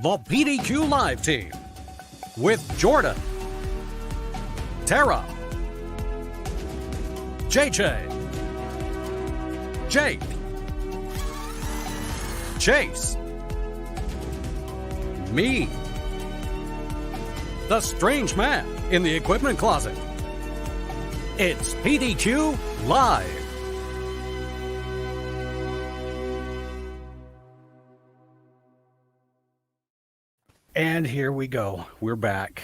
the PDQ Live team with Jordan, Tara, JJ, Jake, Chase, me, the strange man in the equipment closet. It's PDQ Live. And here we go. We're back.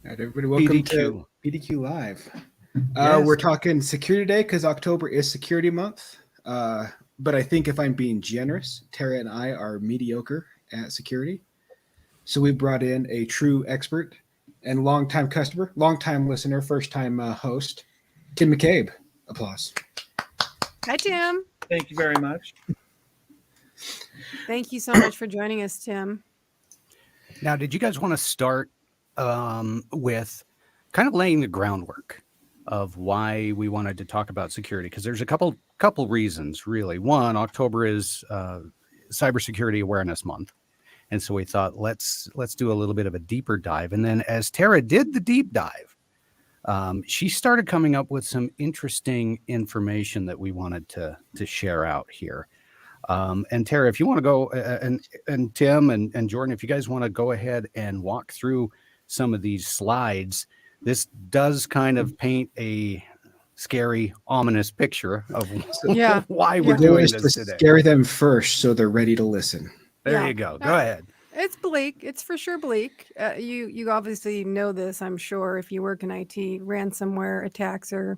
All right, everybody, welcome to PDQ Live. We're talking Security Day because October is Security Month. But I think if I'm being generous, Tara and I are mediocre at security. So we brought in a true expert and longtime customer, longtime listener, first-time host, Tim McCabe. Applause. Hi, Tim. Thank you very much. Thank you so much for joining us, Tim. Now, did you guys want to start with kind of laying the groundwork of why we wanted to talk about security? Because there's a couple reasons, really. One, October is Cybersecurity Awareness Month. And so we thought, let's do a little bit of a deeper dive. And then as Tara did the deep dive, she started coming up with some interesting information that we wanted to share out here. And Tara, if you want to go, and Tim and Jordan, if you guys want to go ahead and walk through some of these slides, this does kind of paint a scary, ominous picture of why we're doing this today. Scare them first so they're ready to listen. There you go. Go ahead. It's bleak. It's for sure bleak. You obviously know this, I'm sure, if you work in IT. Ransomware attacks are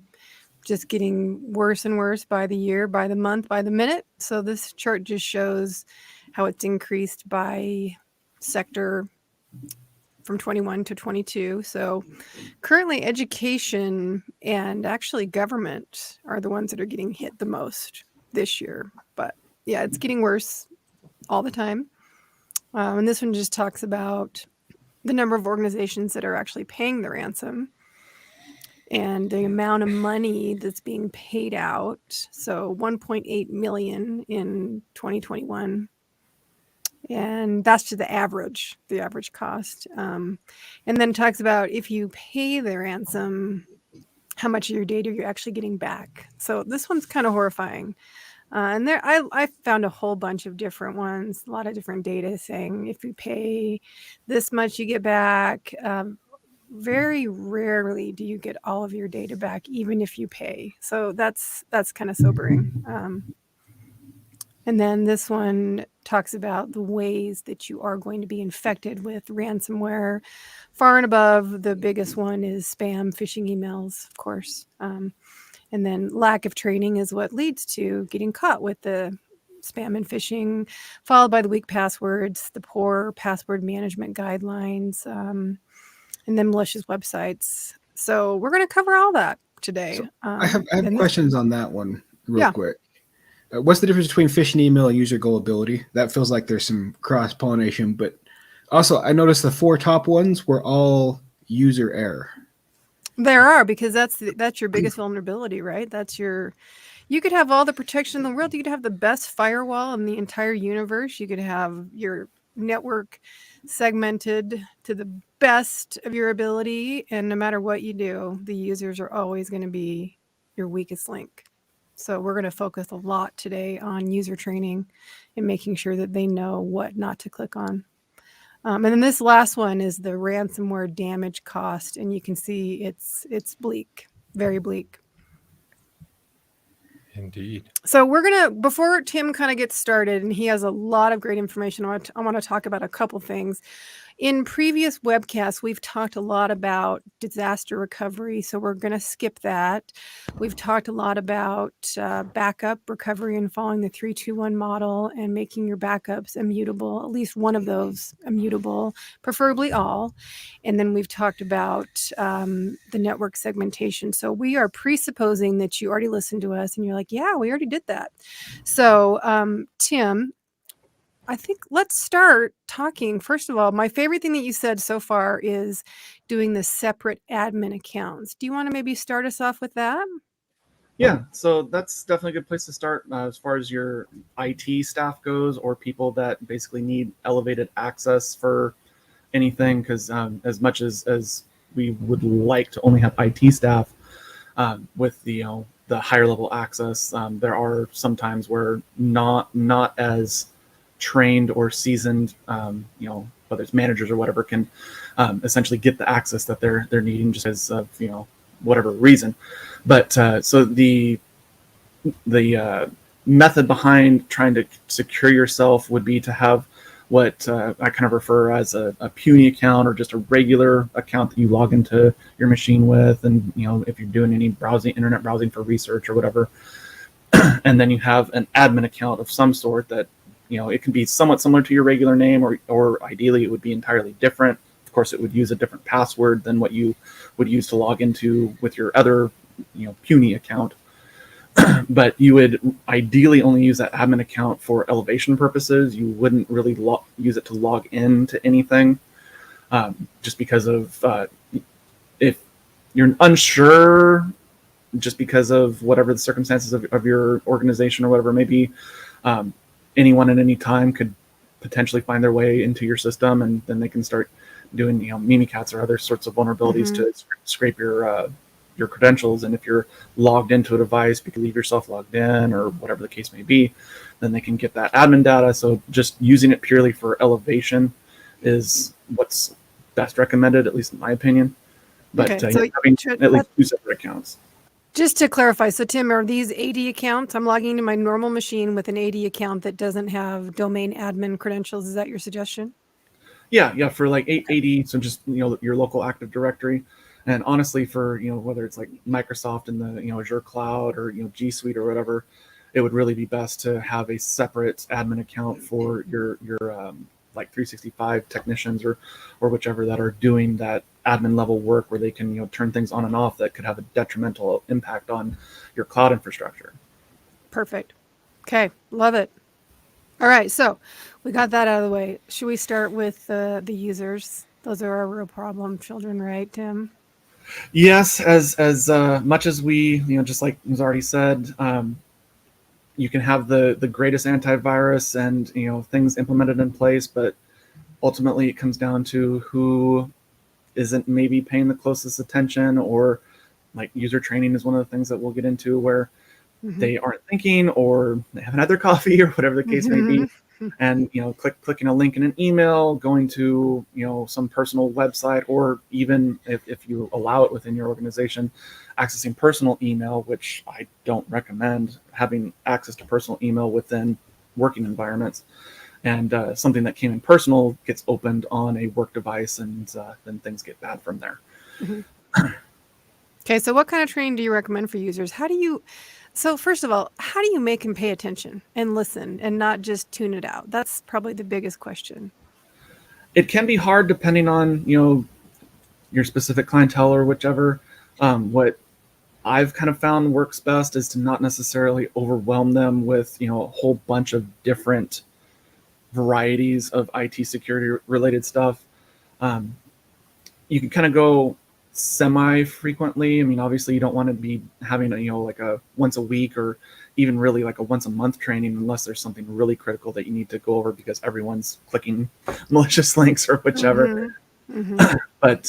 just getting worse and worse by the year, by the month, by the minute. So this chart just shows how it's increased by sector from 21 to 22. So currently education and actually government are the ones that are getting hit the most this year. But yeah, it's getting worse all the time. And this one just talks about the number of organizations that are actually paying the ransom and the amount of money that's being paid out. So 1.8 million in 2021. And that's to the average cost. And then it talks about if you pay the ransom, how much of your data you're actually getting back. So this one's kind of horrifying. And there, I found a whole bunch of different ones, a lot of different data saying if you pay this much, you get back. Very rarely do you get all of your data back, even if you pay. So that's kind of sobering. And then this one talks about the ways that you are going to be infected with ransomware. Far and above, the biggest one is spam, phishing emails, of course. And then lack of training is what leads to getting caught with the spam and phishing, followed by the weak passwords, the poor password management guidelines, and then malicious websites. So we're going to cover all that today. So I have questions on that one real quick. What's the difference between phishing email and user gullibility? That feels like there's some cross-pollination, but also I noticed the 4 top ones were all user error. There are, because that's your biggest vulnerability, right? You could have all the protection in the world. You could have the best firewall in the entire universe. You could have your network segmented to the best of your ability. And no matter what you do, the users are always going to be your weakest link. So we're going to focus a lot today on user training and making sure that they know what not to click on. And then this last one is the ransomware damage cost. And you can see it's bleak, very bleak. Indeed. So we're going to, before Tim kind of gets started, and he has a lot of great information, I want to talk about a couple things. In previous webcasts, we've talked a lot about disaster recovery, so we're going to skip that. We've talked a lot about backup recovery and following the 3-2-1 model and making your backups immutable, at least one of those immutable, preferably all. And then we've talked about the network segmentation. So we are presupposing that you already listened to us and you're like, yeah, we already did that. So Tim, I think let's start talking. First of all, my favorite thing that you said so far is doing the separate admin accounts. Do you want to maybe start us off with that? Yeah, so that's definitely a good place to start as far as your IT staff goes, or people that basically need elevated access for anything. Because as much as we would like to only have IT staff with the higher level access, there are some times where not as trained or seasoned, whether it's managers or whatever, can essentially get the access that they're needing just as of whatever reason. But so the method behind trying to secure yourself would be to have what I kind of refer as a puny account, or just a regular account that you log into your machine with, and if you're doing any internet browsing for research or whatever. And then you have an admin account of some sort that it can be somewhat similar to your regular name, or ideally it would be entirely different. Of course, it would use a different password than what you would use to log into with your other puny account. But you would ideally only use that admin account for elevation purposes. You wouldn't really use it to log into anything, just because of if you're unsure, just because of whatever the circumstances of your organization or whatever it may be, anyone at any time could potentially find their way into your system, and then they can start doing Mimikatz or other sorts of vulnerabilities to scrape your credentials. And if you're logged into a device, you can leave yourself logged in or whatever the case may be, then they can get that admin data. So just using it purely for elevation is what's best recommended, at least in my opinion. But having at least 2 separate accounts. Just to clarify, so Tim, are these AD accounts? I'm logging into my normal machine with an AD account that doesn't have domain admin credentials. Is that your suggestion? Yeah, for like AD, so just your local Active Directory. And honestly, for whether it's like Microsoft and the Azure Cloud or G Suite or whatever, it would really be best to have a separate admin account for your like 365 technicians or whichever that are doing that admin level work, where they can turn things on and off that could have a detrimental impact on your cloud infrastructure. Perfect. Okay, love it. All right, so we got that out of the way. Should we start with the users? Those are our real problem children, right, Tim? Yes, as much as we, just like was already said, you can have the greatest antivirus and things implemented in place, but ultimately it comes down to who isn't maybe paying the closest attention, or like user training is one of the things that we'll get into where they aren't thinking, or they haven't had their coffee, or whatever the case may be. And clicking a link in an email, going to some personal website, or even if you allow it within your organization, accessing personal email, which I don't recommend having access to personal email within working environments. And something that came in personal gets opened on a work device, and then things get bad from there. Okay, so what kind of training do you recommend for users? So first of all, how do you make them pay attention and listen and not just tune it out? That's probably the biggest question. It can be hard depending on, your specific clientele or whichever. What I've kind of found works best is to not necessarily overwhelm them with, a whole bunch of different varieties of IT security related stuff. You can kind of go semi-frequently. I mean, obviously you don't want to be having like a once a week or even really like a once a month training, unless there's something really critical that you need to go over because everyone's clicking malicious links or whichever. But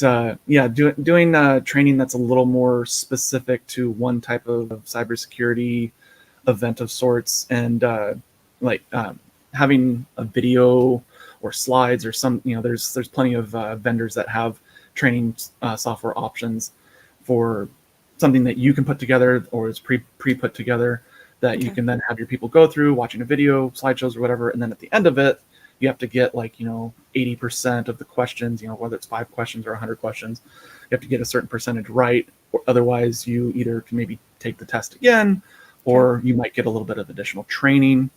doing training that's a little more specific to one type of cybersecurity event of sorts, and having a video or slides or some, there's plenty of vendors that have training software options for something that you can put together or is pre-put together that you can then have your people go through watching a video, slideshows or whatever. And then at the end of it, you have to get 80% of the questions, whether it's 5 questions or 100 questions, you have to get a certain percentage right. Or otherwise you either can maybe take the test again, or you might get a little bit of additional training.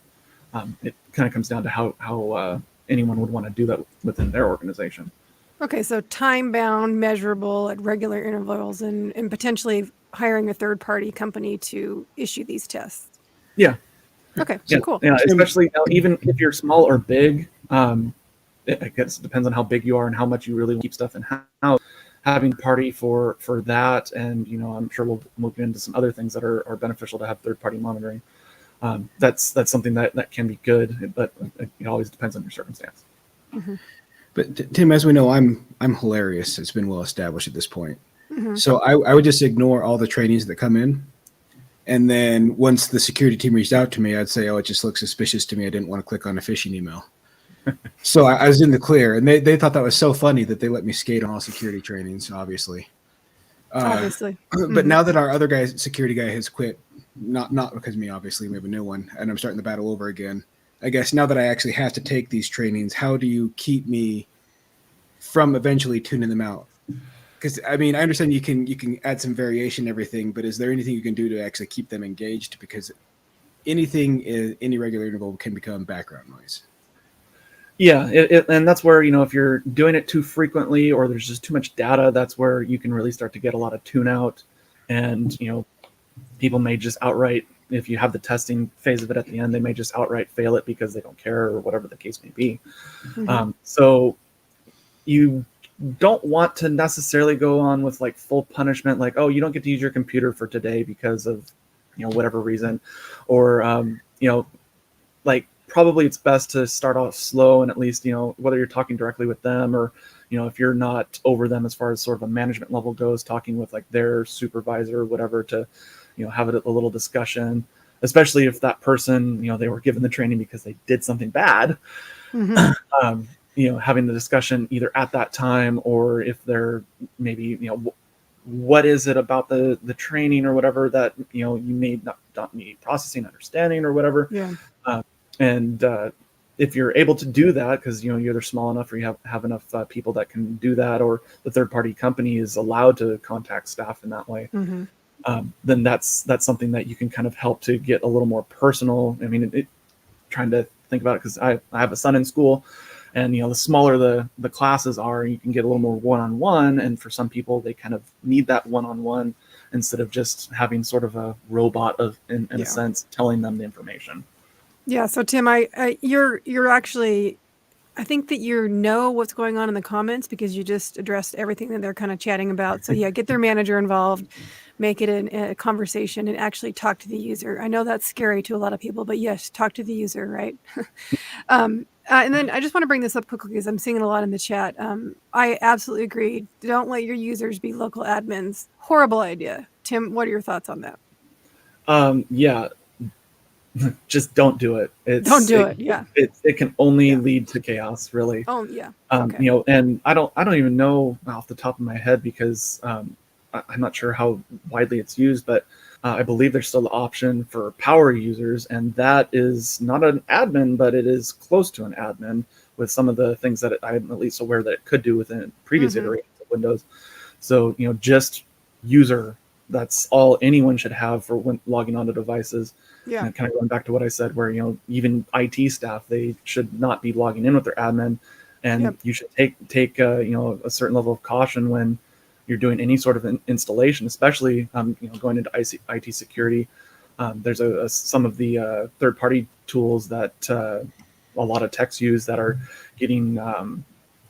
It kind of comes down to how anyone would want to do that within their organization. Okay, so time-bound, measurable at regular intervals, and potentially hiring a third-party company to issue these tests. Yeah. Okay, cool. Yeah, especially even if you're small or big, I guess it depends on how big you are and how much you really keep stuff in house. having party for that, and I'm sure we'll get into some other things that are beneficial to have third-party monitoring. That's something that can be good, but it always depends on your circumstance. Mm-hmm. But Tim, as we know, I'm hilarious. It's been well established at this point. Mm-hmm. So I would just ignore all the trainings that come in. And then once the security team reached out to me, I'd say, oh, it just looks suspicious to me. I didn't want to click on a phishing email. So I was in the clear, and they thought that was so funny that they let me skate on all security trainings, obviously. Obviously. But now that our other guy, security guy, has quit, not because of me, obviously, we have a new one, and I'm starting the battle over again. I guess now that I actually have to take these trainings, how do you keep me from eventually tuning them out? Because I mean, I understand you can add some variation and everything, but is there anything you can do to actually keep them engaged? Because anything in any regular interval can become background noise. Yeah, and that's where, if you're doing it too frequently or there's just too much data, that's where you can really start to get a lot of tune out. And, people may just outright, if you have the testing phase of it at the end, they may just outright fail it because they don't care or whatever the case may be. Mm-hmm. So you don't want to necessarily go on with like full punishment, like, oh, you don't get to use your computer for today because of, whatever reason, or, like, probably it's best to start off slow and at least, whether you're talking directly with them or, if you're not over them as far as sort of a management level goes, talking with like their supervisor or whatever to, have a little discussion, especially if that person, they were given the training because they did something bad. Mm-hmm. Having the discussion either at that time or if they're maybe, what is it about the training or whatever that, you may not need processing, understanding or whatever. Yeah. And if you're able to do that, because you're either small enough or you have enough people that can do that, or the third-party company is allowed to contact staff in that way, Mm-hmm. Then that's something that you can kind of help to get a little more personal. I mean, trying to think about it because I have a son in school, and the smaller the classes are, you can get a little more one-on-one. And for some people, they kind of need that one-on-one instead of just having sort of a robot in a sense telling them the information. Yeah. So Tim, you're actually, I think that you know what's going on in the comments because you just addressed everything that they're kind of chatting about. So yeah, get their manager involved, make it a conversation, and actually talk to the user. I know that's scary to a lot of people, but yes, talk to the user, right? And then I just want to bring this up quickly because I'm seeing it a lot in the chat. I absolutely agree. Don't let your users be local admins. Horrible idea. Tim, what are your thoughts on that? Yeah. Just don't do it. Don't do it. Yeah. It can only lead to chaos, really. Oh yeah. Okay. And I don't even know off the top of my head because I'm not sure how widely it's used, but I believe there's still the option for power users, and that is not an admin, but it is close to an admin with some of the things that I'm at least aware that it could do within previous iterations of Windows. So just user. That's all anyone should have for when logging onto devices. Yeah. And kind of going back to what I said, where even IT staff, they should not be logging in with their admin, and you should take a certain level of caution when you're doing any sort of installation, especially going into IT security. There's some of the third-party tools that a lot of techs use that are getting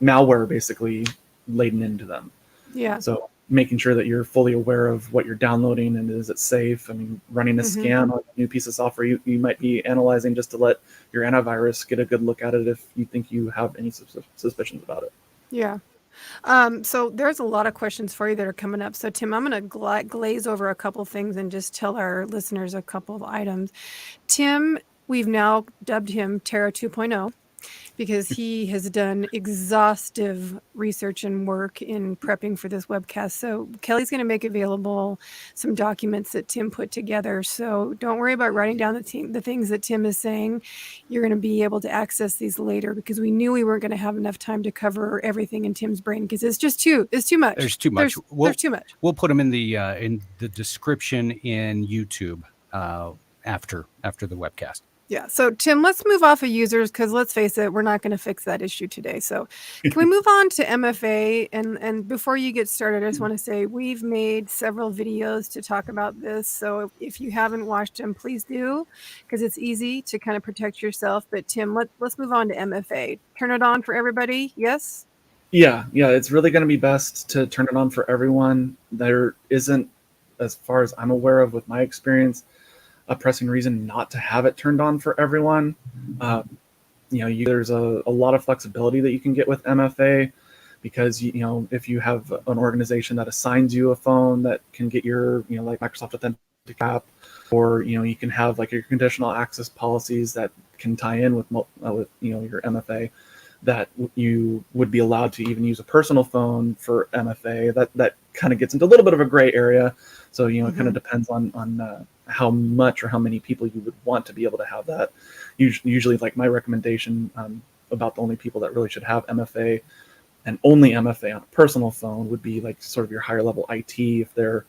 malware basically laden into them. Yeah. So making sure that you're fully aware of what you're downloading and is it safe. I mean, running a scan on a new piece of software you might be analyzing just to let your antivirus get a good look at it if you think you have any suspicions about it. Yeah. So there's a lot of questions for you that are coming up. So Tim, I'm going to glaze over a couple things and just tell our listeners a couple of items. Tim, we've now dubbed him Terra 2.0 because he has done exhaustive research and work in prepping for this webcast. So Kelly's going to make available some documents that Tim put together. So don't worry about writing down the things that Tim is saying. You're going to be able to access these later because we knew we weren't going to have enough time to cover everything in Tim's brain because it's too much. There's too much. There's too much. We'll put them in the description in YouTube after the webcast. Yeah. So Tim, let's move off of users because let's face it, we're not going to fix that issue today. So can we move on to MFA? And before you get started, I just want to say we've made several videos to talk about this. So if you haven't watched them, please do because it's easy to kind of protect yourself. But Tim, let's move on to MFA. Turn it on for everybody. Yes? Yeah, it's really going to be best to turn it on for everyone. There isn't, as far as I'm aware of with my experience, a pressing reason not to have it turned on for everyone. There's a lot of flexibility that you can get with MFA, because if you have an organization that assigns you a phone that can get your like Microsoft Authentic app, or you can have like your conditional access policies that can tie in with your MFA, that you would be allowed to even use a personal phone for MFA. That kind of gets into a little bit of a gray area. So it kind of depends on how much or how many people you would want to be able to have that. Usually, like my recommendation about the only people that really should have MFA and only MFA on a personal phone would be like sort of your higher level IT, if they're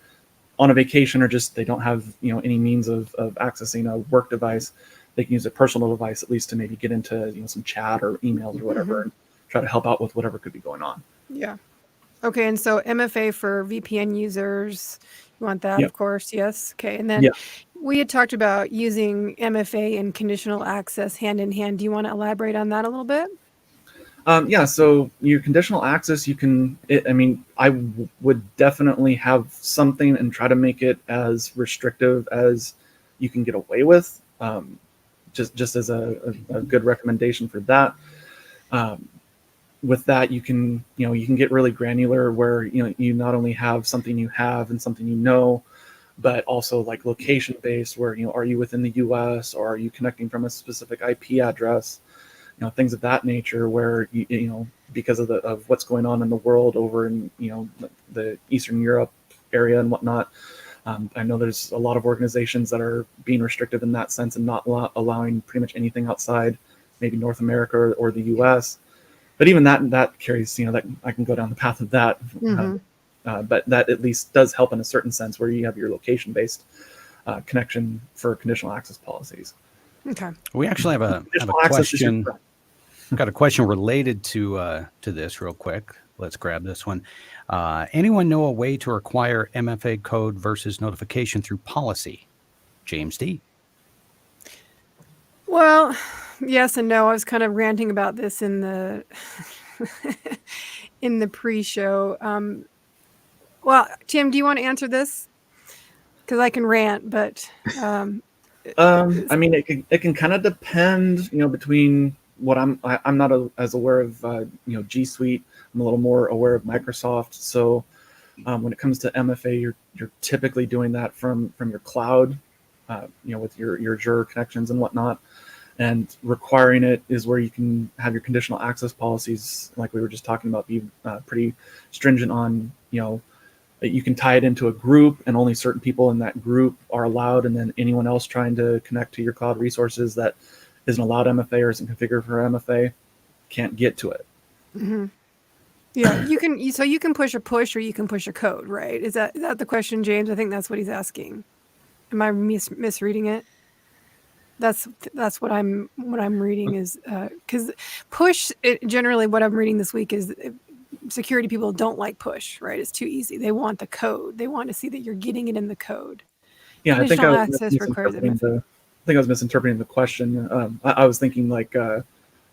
on a vacation or just they don't have any means of accessing a work device. They can use a personal device at least to maybe get into some chat or emails or whatever, and try to help out with whatever could be going on. Yeah. Okay, and so MFA for VPN users, you want that, Yep. of course, yes. Okay, and then we had talked about using MFA and conditional access hand in hand. Do you want to elaborate on that a little bit? So your conditional access, I would definitely have something and try to make it as restrictive as you can get away with. Just as a good recommendation for that. With that, you can get really granular, where you not only have something you have and something but also like location based, where are you within the U.S. or are you connecting from a specific IP address, things of that nature, where because of what's going on in the world over in the Eastern Europe area and whatnot. I know there's a lot of organizations that are being restrictive in that sense and not allowing pretty much anything outside maybe North America or the U.S. But even that carries, that I can go down the path of that. But that at least does help in a certain sense, where you have your location-based connection for conditional access policies. Okay. We actually have a question. Got a question related to this real quick. Let's grab this one. Anyone know a way to require MFA code versus notification through policy? James D. Well, yes and no. I was kind of ranting about this in the in the pre-show. Well, Tim, do you want to answer this? Because I can rant, but it can kind of depend, between what I'm not as aware of, G Suite. I'm a little more aware of Microsoft. So when it comes to MFA, you're typically doing that from your cloud, with your Azure connections and whatnot. And requiring it is where you can have your conditional access policies, like we were just talking about, be pretty stringent on, that you can tie it into a group and only certain people in that group are allowed. And then anyone else trying to connect to your cloud resources that isn't allowed MFA or isn't configured for MFA can't get to it. Mm-hmm. Yeah, you can push a push or you can push a code, right? Is that the question, James? I think that's what he's asking. Am I misreading it? That's what I'm reading is because push generally what I'm reading this week is security people don't like push, right? It's too easy. They want the code. They want to see that you're getting it in the code. Yeah, I think I was misinterpreting the question. I was thinking like a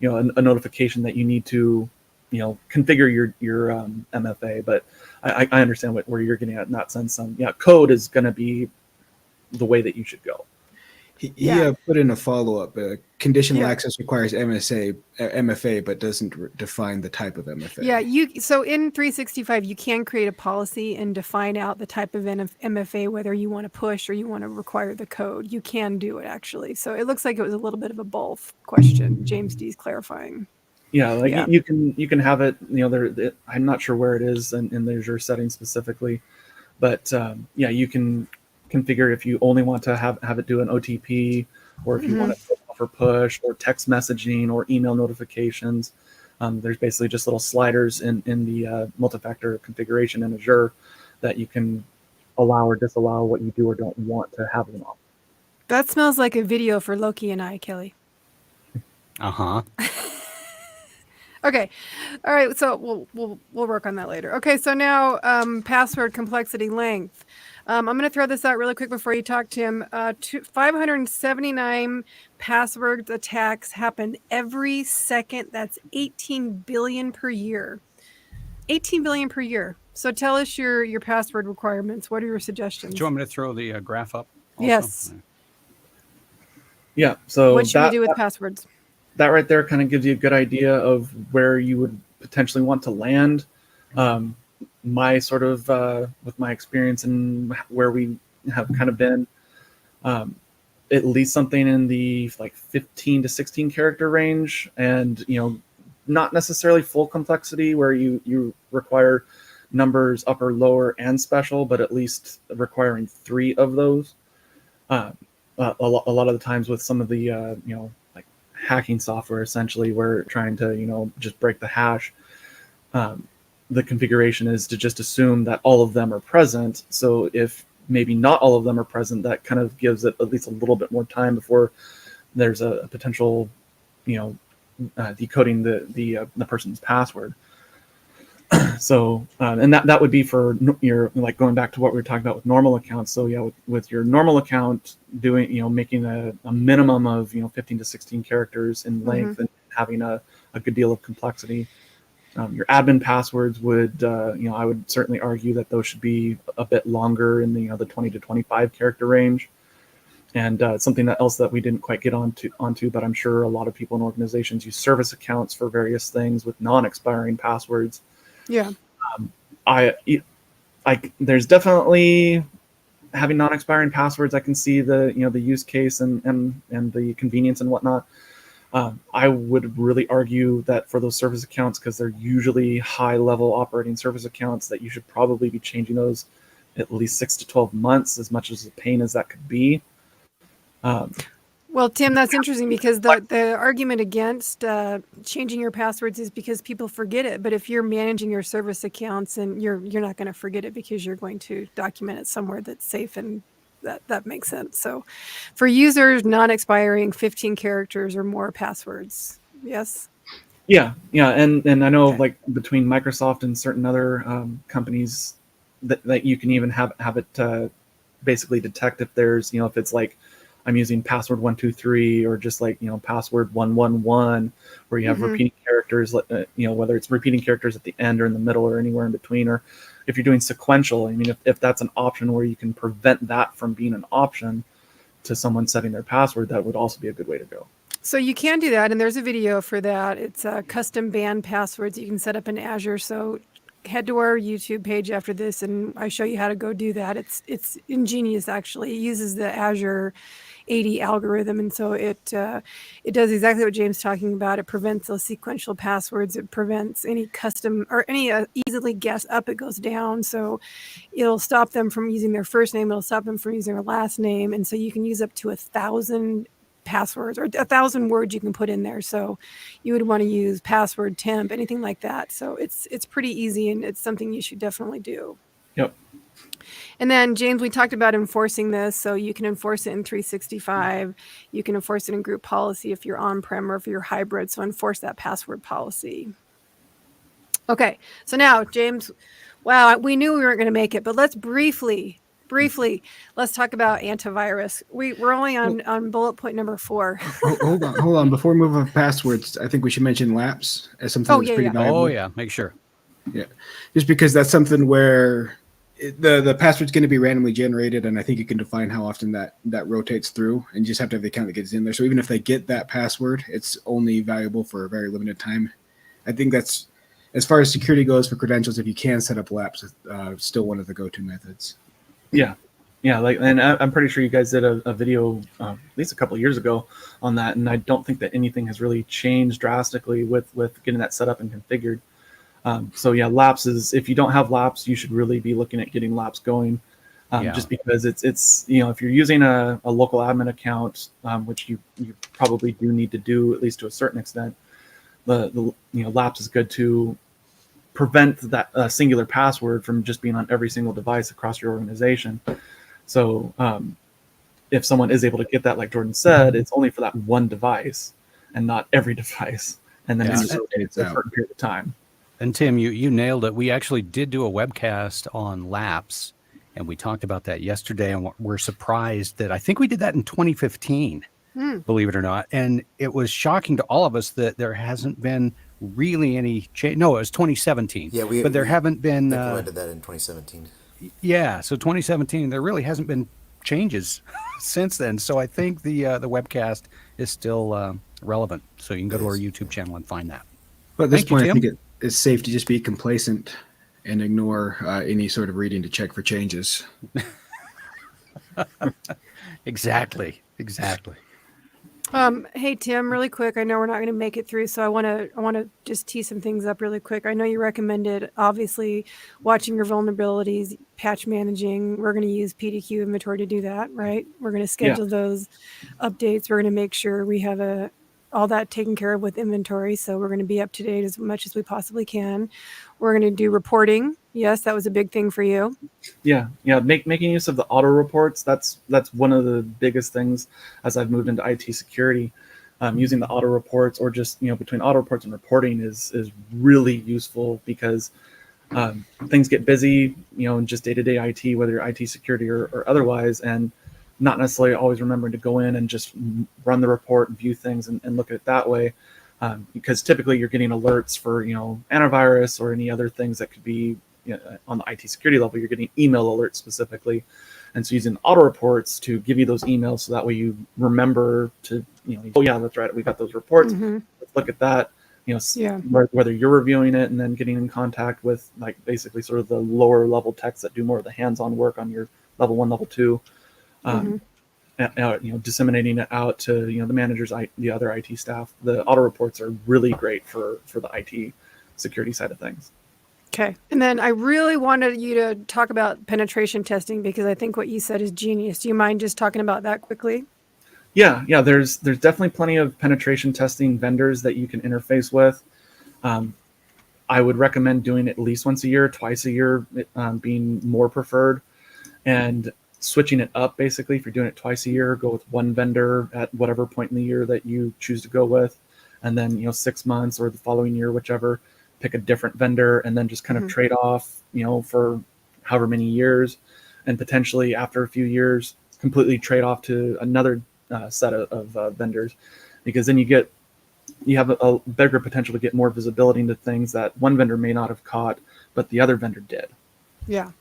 notification that you need to configure your MFA, but I understand where you're getting at in that sense. Code is going to be the way that you should go. He put in a follow-up. Conditional access requires MFA, but doesn't define the type of MFA. Yeah, so in 365, you can create a policy and define out the type of MFA, whether you want to push or you want to require the code. You can do it, actually. So it looks like it was a little bit of a both question. James D's clarifying. You can have it. I'm not sure where it is in the Azure settings specifically, but you can configure if you only want to have it do an OTP, or if you want to offer push or text messaging or email notifications. There's basically just little sliders in the multi-factor configuration in Azure that you can allow or disallow what you do or don't want to have them on. That smells like a video for Loki and I, Kelly. Okay. All right. So we'll work on that later. Okay. So now password complexity length. I'm going to throw this out really quick before you talk, Tim. 579 password attacks happen every second. That's 18 billion per year. 18 billion per year. So tell us your password requirements. What are your suggestions? Do you want me to throw the graph up? Also? Yes. Yeah. So what should we do with passwords? That right there kind of gives you a good idea of where you would potentially want to land. My sort of with my experience and where we have kind of been, at least something in the like 15 to 16 character range, and not necessarily full complexity where you require numbers upper, lower, and special, but at least requiring 3 of those. A lot of the times with some of the like hacking software, essentially, we're trying to just break the hash. The configuration is to just assume that all of them are present. So if maybe not all of them are present, that kind of gives it at least a little bit more time before there's a potential, decoding the person's password. So, and that would be for your, like, going back to what we were talking about with normal accounts. So yeah, with your normal account doing, making a minimum of, 15 to 16 characters in length, and having a good deal of complexity. Your admin passwords would, I would certainly argue that those should be a bit longer in the 20 to 25 character range. And something else that we didn't quite get onto, but I'm sure a lot of people in organizations use service accounts for various things with non-expiring passwords. Yeah. There's definitely having non-expiring passwords. I can see the use case and the convenience and whatnot. I would really argue that for those service accounts, because they're usually high-level operating service accounts, that you should probably be changing those at least 6 to 12 months, as much as a pain as that could be. Well, Tim, that's interesting, because the argument against changing your passwords is because people forget it. But if you're managing your service accounts, and you're not going to forget it because you're going to document it somewhere that's safe, and that makes sense. So for users, non-expiring 15 characters or more passwords. Yes. Yeah. And I know, like, between Microsoft and certain other companies that you can even have it basically detect if there's, if it's like, I'm using password 123, or just like, password 111, where you have repeating characters, whether it's repeating characters at the end or in the middle or anywhere in between, or if you're doing sequential. I mean, if that's an option where you can prevent that from being an option to someone setting their password, that would also be a good way to go. So you can do that, and there's a video for that. It's custom band passwords you can set up in Azure. So head to our YouTube page after this, and I show you how to go do that. It's ingenious, actually. It uses the Azure AD algorithm, and so it does exactly what James is talking about. It prevents those sequential passwords. It prevents any custom or any easily guessed up. It goes down, so it'll stop them from using their first name. It'll stop them from using their last name, and so you can use up to 1,000 passwords, or 1,000 words you can put in there. So you would want to use password, temp, anything like that. So it's pretty easy, and it's something you should definitely do. Yep. And then, James, we talked about enforcing this. So you can enforce it in 365. You can enforce it in group policy if you're on-prem or if you're hybrid. So enforce that password policy. Okay. So now, James, wow, we knew we weren't going to make it, but let's briefly, let's talk about antivirus. We're only on bullet point number 4. Hold on. Before we move on passwords, I think we should mention lapse as something that's pretty valuable. Oh, yeah. Make sure. Yeah. Just because that's something where the password's going to be randomly generated, and I think you can define how often that rotates through, and you just have to have the account that gets in there. So even if they get that password, it's only valuable for a very limited time. I think that's, as far as security goes for credentials, if you can set up lapse, still one of the go-to methods. Yeah. And I'm pretty sure you guys did a video at least a couple of years ago on that, and I don't think that anything has really changed drastically with getting that set up and configured. So yeah, lapse is, if you don't have lapse, you should really be looking at getting lapse going, just because it's if you're using a local admin account, which you probably do need to do at least to a certain extent, the lapse is good to prevent that singular password from just being on every single device across your organization. So if someone is able to get that, like Jordan said, it's only for that one device and not every device, and then it's a certain period of time. And Tim, you nailed it. We actually did do a webcast on lapse, and we talked about that yesterday, and we're surprised that I think we did that in 2015, believe it or not. And it was shocking to all of us that there hasn't been really any change. No, it was 2017. Yeah, but there haven't been implemented that in 2017. Yeah, so 2017, there really hasn't been changes since then. So I think the webcast is still relevant. So you can go to our YouTube channel and find that. But at this Thank you, point, I Tim. think it's safe to just be complacent and ignore any sort of reading to check for changes. Exactly. Hey Tim, really quick. I know we're not going to make it through, so I want to just tee some things up really quick. I know you recommended obviously watching your vulnerabilities, patch managing. We're going to use PDQ inventory to do that, right? We're going to schedule those updates. We're going to make sure we have all that taken care of with inventory. So we're going to be up to date as much as we possibly can. We're going to do reporting. Yes, that was a big thing for you. Yeah. Making use of the auto reports. That's one of the biggest things as I've moved into IT security. Using the auto reports, or just between auto reports and reporting is really useful, because things get busy, in just day-to-day IT, whether you're IT security or otherwise, and not necessarily always remembering to go in and just run the report and view things and look at it that way. Because typically you're getting alerts for, antivirus or any other things that could be on the IT security level. You're getting email alerts specifically. And so using auto reports to give you those emails, so that way you remember to, oh yeah, that's right, we got those reports. Let's look at that. Whether you're reviewing it and then getting in contact with basically sort of the lower level techs that do more of the hands-on work on your level 1, level 2. Disseminating it out to the managers, the other IT staff. The auto reports are really great for the IT security side of things. Okay. And then I really wanted you to talk about penetration testing, because I think what you said is genius. Do you mind just talking about that quickly? Yeah. There's definitely plenty of penetration testing vendors that you can interface with. I would recommend doing it at least once a year, twice a year, being more preferred, and switching it up. Basically, if you're doing it twice a year, go with one vendor at whatever point in the year that you choose to go with, and then 6 months or the following year, whichever, pick a different vendor, and then just kind of trade off, for however many years, and potentially after a few years, completely trade off to another set of vendors, because then you have a bigger potential to get more visibility into things that one vendor may not have caught, but the other vendor did. Yeah,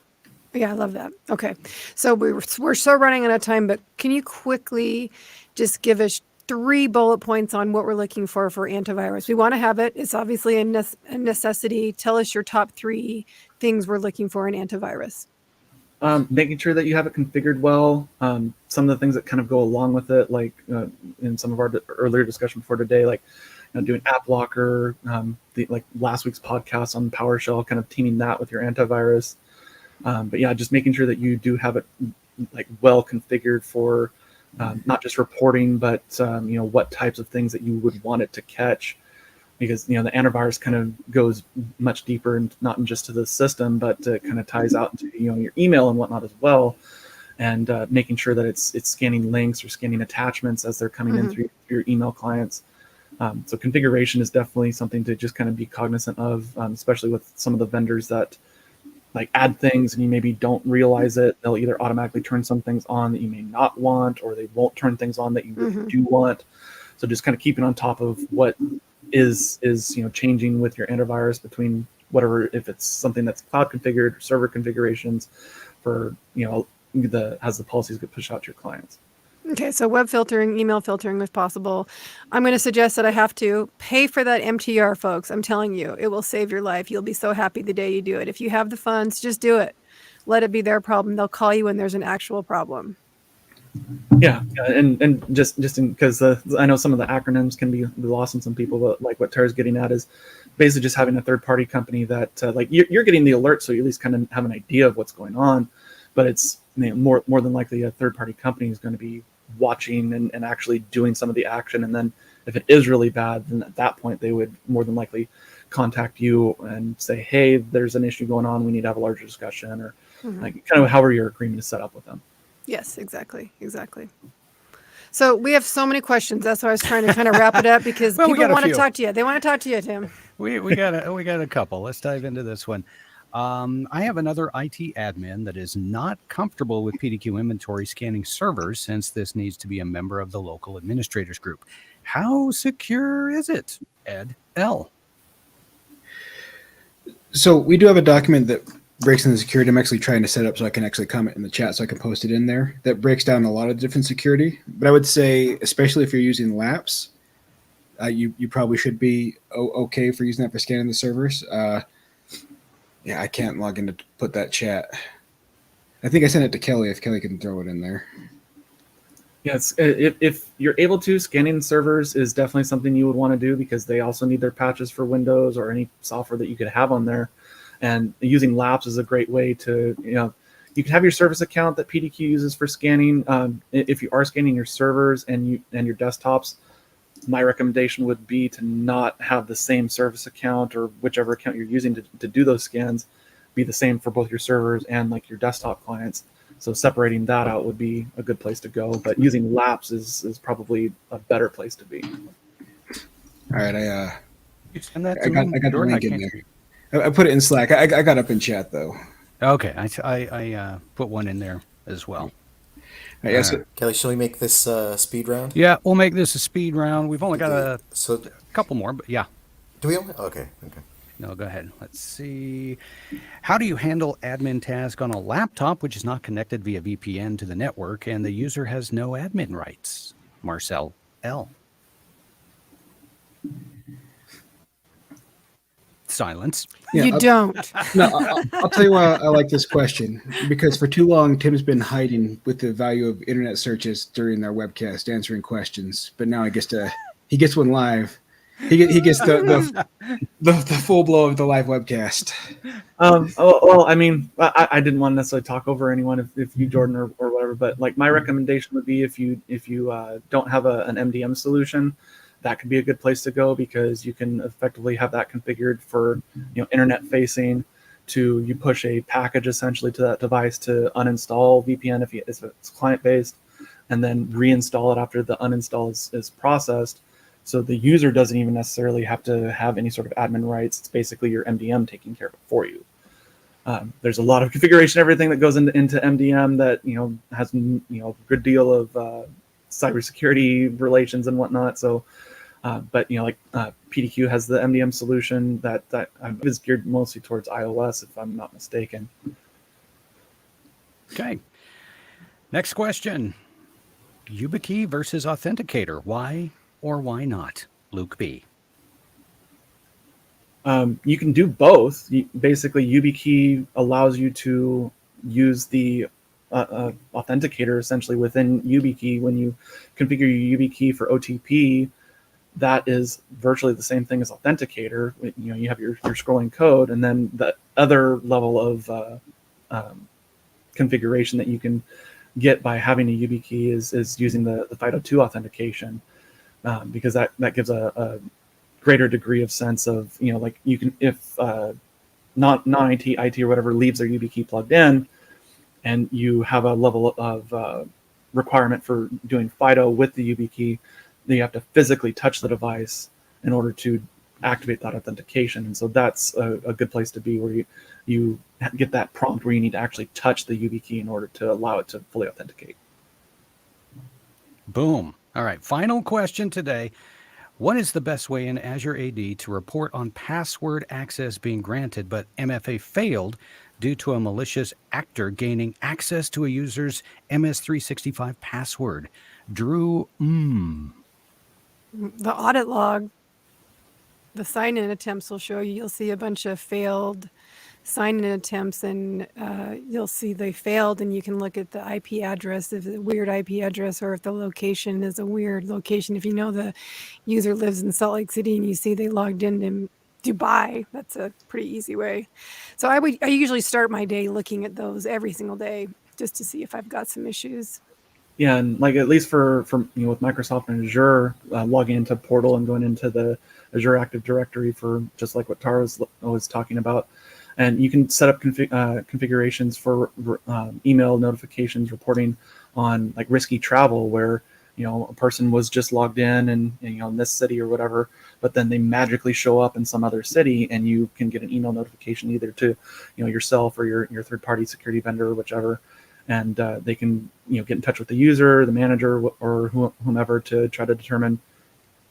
I love that. Okay, so we're so running out of time, but can you quickly just give us 3 bullet points on what we're looking for antivirus? We want to have it. It's obviously a necessity. Tell us your top 3 things we're looking for in antivirus. Making sure that you have it configured well. Some of the things that kind of go along with it, like in some of our earlier discussion before today, like doing app blocker, like last week's podcast on PowerShell, kind of teaming that with your antivirus. But yeah, just making sure that you do have it well configured for not just reporting, but what types of things that you would want it to catch, because the antivirus kind of goes much deeper, and not just to the system, but kind of ties out into your email and whatnot as well, and making sure that it's scanning links or scanning attachments as they're coming in through your email clients. So configuration is definitely something to just kind of be cognizant of, especially with some of the vendors that add things and you maybe don't realize it. They'll either automatically turn some things on that you may not want, or they won't turn things on that you really do want. So just kind of keeping on top of what is changing with your antivirus, between whatever, if it's something that's cloud configured or server configurations for as the policies get pushed out to your clients. Okay, so web filtering, email filtering if possible. I'm going to suggest that I have to pay for that MTR, folks. I'm telling you, it will save your life. You'll be so happy the day you do it. If you have the funds, just do it. Let it be their problem. They'll call you when there's an actual problem. Yeah, and just because I know some of the acronyms can be lost on some people, but what Tara's getting at is basically just having a third-party company that you're getting the alert, so you at least kind of have an idea of what's going on, but it's more than likely a third-party company is going to be watching and actually doing some of the action. And then if it is really bad, then at that point they would more than likely contact you and say, hey, there's an issue going on, we need to have a larger discussion, or kind of however your agreement is set up with them. Yes, exactly. So we have so many questions. That's why I was trying to kind of wrap it up, because people want to talk to you. They want to talk to you, Tim. We got a couple. Let's dive into this one. I have another IT admin that is not comfortable with PDQ inventory scanning servers, since this needs to be a member of the local administrators group. How secure is it? Ed L. So we do have a document that breaks down the security. I'm actually trying to set up so I can actually comment in the chat so I can post it in there. That breaks down a lot of different security. But I would say, especially if you're using LAPS, you probably should be okay for using that for scanning the servers. Yeah, I can't log in to put that chat. I think I sent it to Kelly. If Kelly can throw it in there. Yes, if you're able to, scanning servers is definitely something you would want to do because they also need their patches for Windows or any software that you could have on there. And using LAPS is a great way to, you can have your service account that PDQ uses for scanning. If you are scanning your servers and your desktops, my recommendation would be to not have the same service account or whichever account you're using to do those scans be the same for both your servers and like your desktop clients. So separating that out would be a good place to go, but using LAPS is probably a better place to be. All right, I got the Jordan, link in there. I put it in Slack. I got up in chat though. Okay, I put one in there as well. Yes, Kelly, shall we make this speed round? Yeah, we'll make this a speed round. We've only got a couple more, but yeah. Do we only? Okay. No, go ahead. Let's see. How do you handle admin task on a laptop which is not connected via VPN to the network and the user has no admin rights? Marcel L. Silence. Yeah, You don't. No, I'll tell you why I like this question. Because for too long, Tim's been hiding with the value of internet searches during our webcast, answering questions. But now he gets one live. He gets the full blow of the live webcast. Well, I mean, I didn't want to necessarily talk over anyone if you, Jordan, or whatever, but like my recommendation would be if you don't have an MDM solution, that could be a good place to go because you can effectively have that configured for internet facing. You push a package essentially to that device to uninstall VPN if it's client based, and then reinstall it after the uninstall is processed. So the user doesn't even necessarily have to have any sort of admin rights. It's basically your MDM taking care of it for you. There's a lot of configuration, everything that goes into MDM that has a good deal of cybersecurity relations and whatnot. So, but PDQ has the MDM solution that is geared mostly towards iOS, if I'm not mistaken. Okay. Next question: YubiKey versus Authenticator. Why or why not? Luke B. You can do both. Basically, YubiKey allows you to use the authenticator essentially within YubiKey. When you configure your YubiKey for OTP, that is virtually the same thing as authenticator. You have your scrolling code, and then the other level of configuration that you can get by having a YubiKey is using the FIDO2 authentication. Because that gives a greater degree of sense of you can, if non-IT or whatever leaves their YubiKey plugged in, and you have a level of requirement for doing FIDO with the YubiKey, then you have to physically touch the device in order to activate that authentication. And so that's a good place to be, where you get that prompt where you need to actually touch the YubiKey in order to allow it to fully authenticate. Boom. All right, final question today. What is the best way in Azure AD to report on password access being granted, but MFA failed due to a malicious actor gaining access to a user's MS365 password? Drew, The audit log, the sign-in attempts will show you. You'll see a bunch of failed sign-in attempts, and you'll see they failed, and you can look at the IP address, if it's a weird IP address, or if the location is a weird location. If you know the user lives in Salt Lake City and you see they logged in Dubai, that's a pretty easy way. So I usually start my day looking at those every single day just to see if I've got some issues. Yeah, and like at least for with Microsoft and Azure, logging into Portal and going into the Azure Active Directory for just like what Tara was talking about. And you can set up configurations for email notifications reporting on like risky travel, where a person was just logged in and in this city or whatever, but then they magically show up in some other city, and you can get an email notification either to yourself or your third-party security vendor or whichever, and they can get in touch with the user, the manager, or whomever to try to determine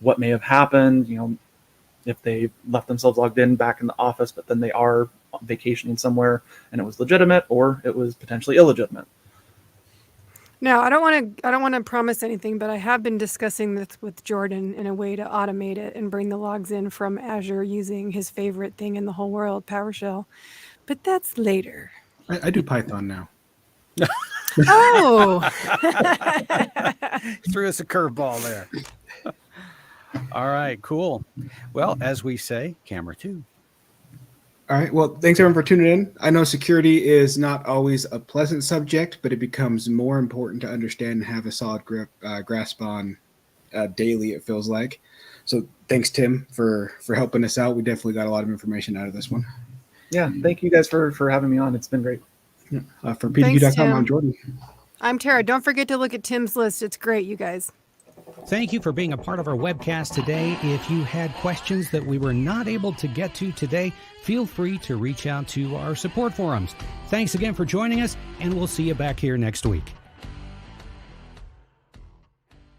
what may have happened. If they left themselves logged in back in the office, but then they are vacationing somewhere and it was legitimate, or it was potentially illegitimate. Now, I don't want to promise anything, but I have been discussing this with Jordan in a way to automate it and bring the logs in from Azure using his favorite thing in the whole world, PowerShell. But that's later. I do Python now. Oh, Threw us a curveball there. All right, cool. Well, as we say, camera 2. All right. Well, thanks everyone for tuning in. I know security is not always a pleasant subject, but it becomes more important to understand and have a solid grasp on daily, it feels like. So thanks, Tim, for helping us out. We definitely got a lot of information out of this one. Yeah, thank you guys for having me on. It's been great. Yeah. For PDQ.com, I'm Jordan. I'm Tara. Don't forget to look at Tim's list. It's great, you guys. Thank you for being a part of our webcast today. If you had questions that we were not able to get to today, feel free to reach out to our support forums. Thanks again for joining us, and we'll see you back here next week.